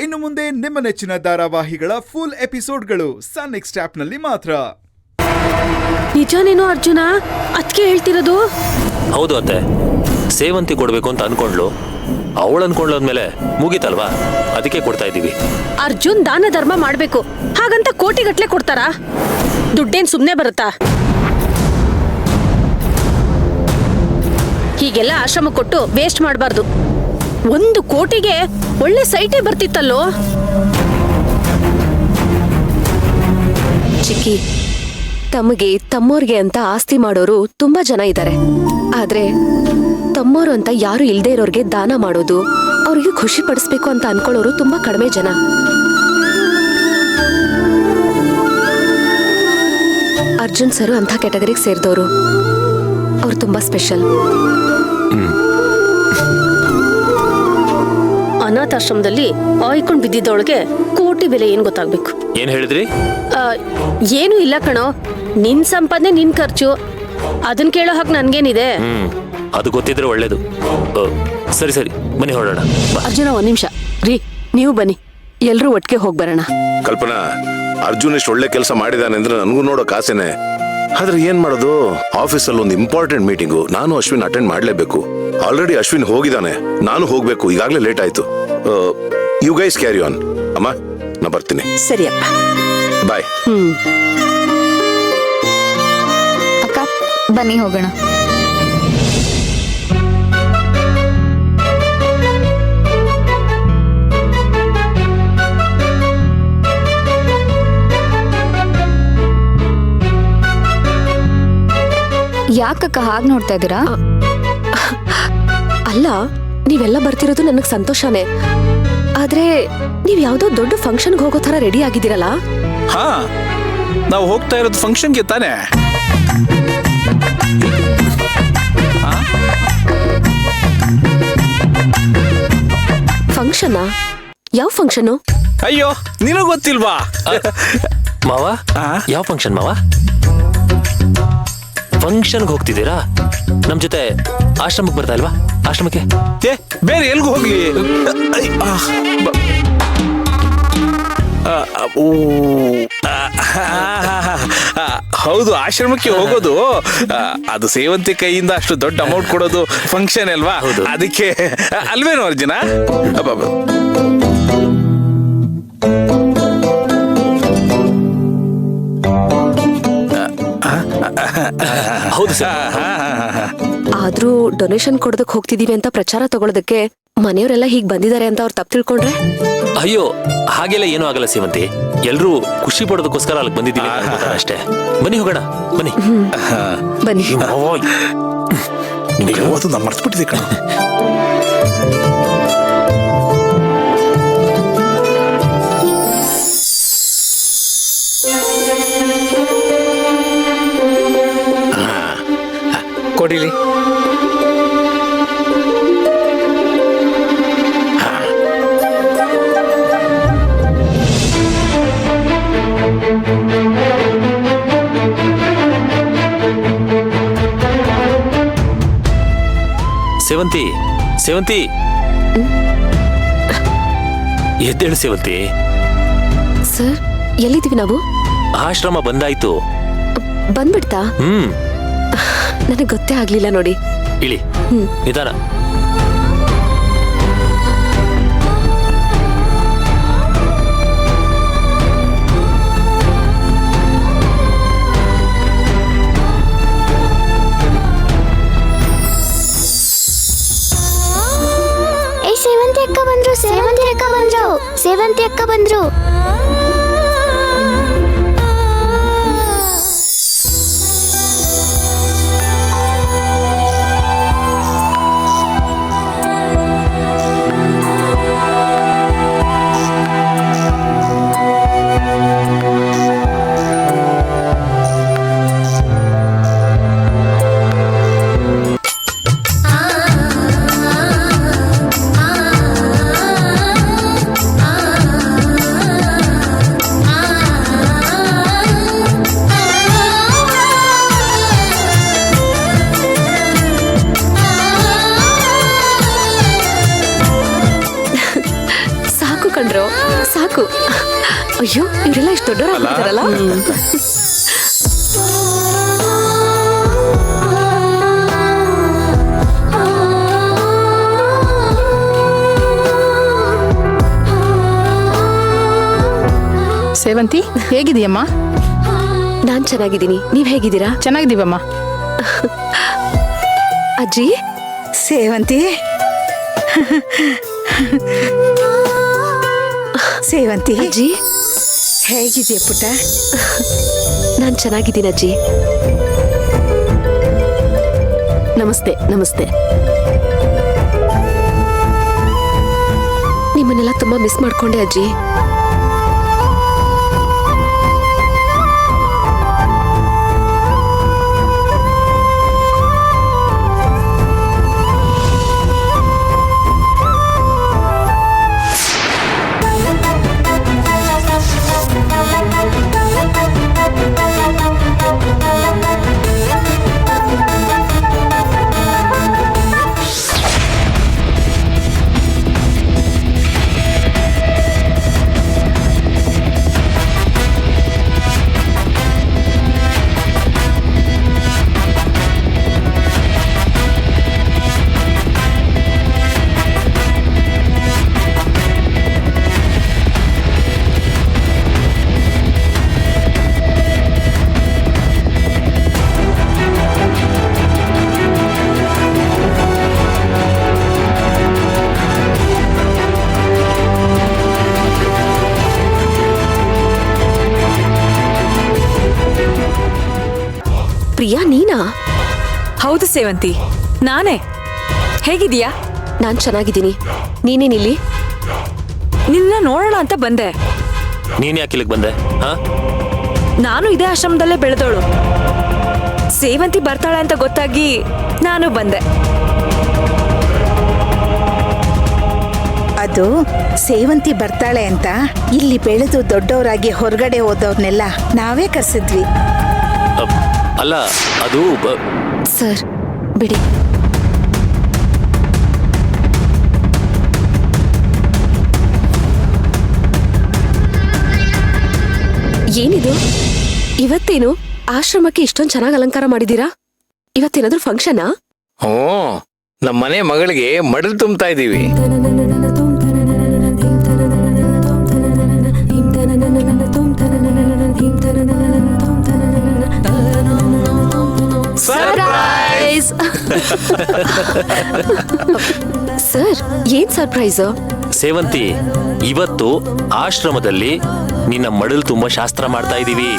ಇನ್ನು ಮುಂದೆ ನಿಮ್ಮ ನೆಚ್ಚಿನ ಧಾರಾವಾಹಿಗಳ ಫುಲ್ ಎಪಿಸೋಡ್ಗಳು ಸನ್ ನೆಕ್ಸ್ಟ್ ಆಪ್ನಲ್ಲಿ ಮಾತ್ರ. ನಿಜನೇನೋ ಅರ್ಜುನ, ಅದಕ್ಕೆ ಹೇಳ್ತಿರೋದು? ಹೌದು ಅತ್ತೆ, ಸೇವಂತಿ ಕೊಡ್ಬೇಕು ಅಂತ ಅನ್ಕೊಂಡ್ಲು. ಅವಳು ಅನ್ಕೊಂಡ್ಲಾದ್ಮೇಲೆ ಮುಗೀತಲ್ವಾ, ಅದಕ್ಕೆ ಕೊಡ್ತಾ ಇದ್ದೀವಿ. ಅರ್ಜುನ್ ದಾನ ಧರ್ಮ ಮಾಡ್ಬೇಕು, ಹಾಗಂತ ಕೋಟಿಗಟ್ಲೆ ಕೊಡ್ತಾರಾ? ದುಡ್ಡೇನ್ ಸುಮ್ನೆ ಬರುತ್ತಾ? ಹೀಗೆಲ್ಲ ಆಶ್ರಮ ಕೊಟ್ಟು ವೇಸ್ಟ್ ಮಾಡಬಾರ್ದು. 1 ಕೋಟಿಗೆ ಒಳ್ಳೆ ಸೈಟೇ ಬರ್ತಿತ್ತಲ್ಲೋ. ಚಿಕ್ಕಿ, ತಮಗೆ ತಮ್ಮೋರ್ಗೆ ಅಂತ ಆಸ್ತಿ ಮಾಡೋರು ತುಂಬಾ ಜನ ಇದ್ದಾರೆ. ಆದ್ರೆ ತಮ್ಮೋರು ಅಂತ ಯಾರು ಇಲ್ದೇ ಇರೋರ್ಗೆ ದಾನ ಮಾಡೋದು, ಅವ್ರಿಗೆ ಖುಷಿ ಪಡಿಸ್ಬೇಕು ಅಂತ ಅನ್ಕೊಳ್ಳೋರು ತುಂಬಾ ಕಡಿಮೆ ಜನ. ಅರ್ಜುನ್ ಸರ್ ಅಂತ ಕ್ಯಾಟಗರಿಗೆ ಸೇರಿದವರು. ಅವ್ರು ತುಂಬಾ ಸ್ಪೆಷಲ್. ಅನಾಥಾಶ್ರಮದಲ್ಲಿ ಆಯ್ಕೊಂಡ್ ಬಿದ್ದಿದ್ದವಳಿಗೆ ಕೋಟಿ ಬೆಲೆ ಏನ್ ಗೊತ್ತಾಗ್ಬೇಕು? ಏನ್ ಹೇಳಿದ್ರಿ? ಏನು ಇಲ್ಲ ಕಣೋ, ನಿನ್ ಸಂಪಾದನೆ ನಿನ್ ಖರ್ಚು, ಅದನ್ ಕೇಳೋ ಹಾಗೆ ನನ್ಗೇನಿದೆ? ಅದು ಗೊತ್ತಿದ್ರೆ ಒಳ್ಳೇದು. ಸರಿ ಸರಿ, ಬನ್ನಿ ಹೊರಡೋಣ. ಅರ್ಜುನ, 1 ನಿಮಿಷ ರೀ, ನೀವು ಬನ್ನಿ, ಎಲ್ರೂ ಒಟ್ಟಿಗೆ ಹೋಗಿ ಬರೋಣ. ಕಲ್ಪನಾ, ಅರ್ಜುನ್ ಇಷ್ಟು ಒಳ್ಳೆ ಕೆಲಸ ಮಾಡಿದಾನೆ ಅಂದ್ರೆ ನನಗೂ ನೋಡೋಕ್ ಆಸೆನೆ. ಆದ್ರೆ ಏನ್ ಮಾಡೋದು, ಆಫೀಸಲ್ಲಿ ಒಂದು ಇಂಪಾರ್ಟೆಂಟ್ ಮೀಟಿಂಗು, ನಾನು ಅಶ್ವಿನ್ ಅಟೆಂಡ್ ಮಾಡ್ಲೇಬೇಕು. ಆಲ್ರೆಡಿ ಅಶ್ವಿನ್ ಹೋಗಿದ್ದಾನೆ, ನಾನು ಹೋಗ್ಬೇಕು, ಈಗಾಗಲೇ ಲೇಟ್ ಆಯ್ತು. You guys carry on. ಅಮ್ಮ, ನಾ ಬರ್ತೀನಿ. ಸರಿಯಪ್ಪ, ಬಾಯ್. ಅಕ್ಕ ಬನ್ನಿ ಹೋಗೋಣ. ಯಾಕಕ್ಕ ಹಾಗೆ ನೋಡ್ತಾ ಇದ್ದೀರಾ? ಅಲ್ಲ, ನೀವೆಲ್ಲ ಬರ್ತಿರೋದು ನನಗ್ ಸಂತೋಷನೇ. ಆದ್ರೆ ನೀವ್ ಯಾವ್ದೋ ದೊಡ್ಡ ಫಂಕ್ಷನ್ಗೆ ಹೋಗೋ ತರ ರೆಡಿ ಆಗಿದ್ದೀರಲ್ಲ? ಹಾ, ನಾವು ಹೋಗ್ತಾ ಇರೋದು ಫಂಕ್ಷನ್ಗೆ ತಾನೆ. ಫಂಕ್ಷನಾ? ಯಾವ ಫಂಕ್ಷನು? ಅಯ್ಯೋ, ನಿನಗ್ ಗೊತ್ತಿಲ್ವಾ? ಮಾವ, ಯಾವ ಫಂಕ್ಷನ್ ಮಾವ? ಫಂಕ್ಷನ್ಗೆ ಹೋಗ್ತಿದ್ದೀರಾ? ನಮ್ ಜೊತೆ ಆಶ್ರಮಕ್ಕೆ ಬರ್ತಾ ಇಲ್ವಾ? ಆಶ್ರಮಕ್ಕೆ ಬೇರೆ ಎಲ್ಗೂ ಹೋಗ್ಲಿ. ಹೌದು, ಆಶ್ರಮಕ್ಕೆ ಹೋಗೋದು. ಅದು ಸೇವಂತಿ ಕೈಯಿಂದ ಅಷ್ಟು ದೊಡ್ಡ ಅಮೌಂಟ್ ಕೊಡೋದು ಫಂಕ್ಷನ್ ಅಲ್ವಾ? ಅದಕ್ಕೆ ಅಲ್ವೇನೋ ಅರ್ಜುನ? ಹೌದು ಸರ್. ಆದ್ರೂ ಡೊನೇಷನ್ ಕೊಡೋದಕ್ ಹೋಗ್ತಿದೀವಿ ಅಂತ ಪ್ರಚಾರ ತಗೊಳೋದಕ್ಕೆ ಮನೆಯವರೆಲ್ಲ ಹೀಗ್ ಬಂದಿದ್ದಾರೆ ಅಂತ ಅವ್ರು ತಪ್ಪು ತಿಳ್ಕೊಂಡ್ರೆ? ಅಯ್ಯೋ, ಹಾಗೆಲ್ಲ ಏನೂ ಆಗಲ್ಲ ಸೇವಂತಿ. ಎಲ್ರೂ ಖುಷಿ ಪಡೋದಕ್ಕೋಸ್ಕರ ಅಲ್ಲಿಗೆ ಬಂದಿದ್ದೀವಿ ಅಷ್ಟೇ. ಬನ್ನಿ ಹೋಗೋಣ, ಬನ್ನಿ ಬನ್ನಿ. ನಾನು ಮರ್ತ್ಬಿಟ್ಟಿದ್ದೆ ಕಣ. ಕೊಡಿಲಿ. ಸೇವಂತಿ, ಸೇವಂತಿ, ಎದ್ದೇಳು ಸೇವಂತಿ. ಸರ್, ಎಲ್ಲಿದ್ದೀವಿ ನಾವು? ಆಶ್ರಮ ಬಂದಾಯ್ತು. ಬಂದ್ಬಿಡ್ತಾ? ನನಗೆ ಗೊತ್ತೇ ಆಗ್ಲಿಲ್ಲ ನೋಡಿ. ಇಳಿ, ನಿಧಾನ. ಸೇವಂತಿ ಅಕ್ಕ ಬಂದ್ರು, ಸೇವಂತಿ ಅಕ್ಕ ಬಂದ್ರು, ಸೇವಂತಿ ಅಕ್ಕ ಬಂದ್ರು. ಒಪ್ಕೊಂಡ್ರು ಸಾಕು. ಅಯ್ಯೋ ಇವರೆಲ್ಲ ಇಷ್ಟು ದೊಡ್ಡವರಾಗ್ಬಿಟ್ಟಿದಾರಲ್ಲ. ಸೇವಂತಿ ಹೇಗಿದೆಯಮ್ಮ? ನಾನ್ ಚೆನ್ನಾಗಿದ್ದೀನಿ, ನೀವ್ ಹೇಗಿದ್ದೀರಾ? ಚೆನ್ನಾಗಿದ್ದೀವಮ್ಮ. ಅಜ್ಜಿ ಸೇವಂತಿ ಸೇವಂತಿ ಅಜ್ಜಿ ಹೇಗಿದೆಯಾ ಪುಟ್ಟ? ನಾನ್ ಚೆನ್ನಾಗಿದ್ದೀನಿ ಅಜ್ಜಿ. ನಮಸ್ತೆ ನಮಸ್ತೆ. ನಿಮ್ಮನ್ನೆಲ್ಲ ತುಂಬಾ ಮಿಸ್ ಮಾಡ್ಕೊಂಡೆ ಅಜ್ಜಿ. ಪ್ರಿಯಾ ನೀನಾ? ಹೌದು ಸೇವಂತಿ, ನಾನೇ. ಹೇಗಿದೀಯಾ? ನಾನ್ ಚೆನ್ನಾಗಿದ್ದೀನಿ. ನೀನೇನಿಲ್ಲಿ? ನಿನ್ನ ನೋಡೋಣ ಅಂತ ಬಂದೆ. ನೀನ್ ಯಾಕೆ ಇಲ್ಲಿಗೆ ಬಂದೆ? ಹಾ, ನಾನು ಇದೇ ಆಶ್ರಮದಲ್ಲೇ ಬೆಳೆದೋಳು. ಸೇವಂತಿ ಬರ್ತಾಳೆ ಅಂತ ಗೊತ್ತಾಗಿ ನಾನು ಬಂದೆ. ಅದು ಸೇವಂತಿ ಬರ್ತಾಳೆ ಅಂತ ಇಲ್ಲಿ ಬೆಳೆದು ದೊಡ್ಡವರಾಗಿ ಹೊರಗಡೆ ಹೋದವ್ರನ್ನೆಲ್ಲ ನಾವೇ ಕರೆಸಿದ್ವಿ. ಅಲ್ಲ ಅದು ಸರ್ ಬಿಡಿ. ಏನಿದು ಇವತ್ತೇನು ಆಶ್ರಮಕ್ಕೆ ಇಷ್ಟೊಂದು ಚೆನ್ನಾಗಿ ಅಲಂಕಾರ ಮಾಡಿದೀರಾ? ಇವತ್ತೇನಾದ್ರೂ ಫಂಕ್ಷನಾ? ಹ್ಞೂ, ನಮ್ಮ ಮನೆ ಮಗಳಿಗೆ ಮಡಲು ತುಂಬ್ತಾ ಇದೀವಿ. ಸರ್ಪ್ರೈಸ್! ಸರ್ ಏನ್ ಸರ್ಪ್ರೈಸ್? ಸೇವಂತಿ, ಇವತ್ತು ಆಶ್ರಮದಲ್ಲಿ ನಿನ್ನ ಮಡಲು ತುಂಬಾ ಶಾಸ್ತ್ರ ಮಾಡ್ತಾ ಇದೀವಿ.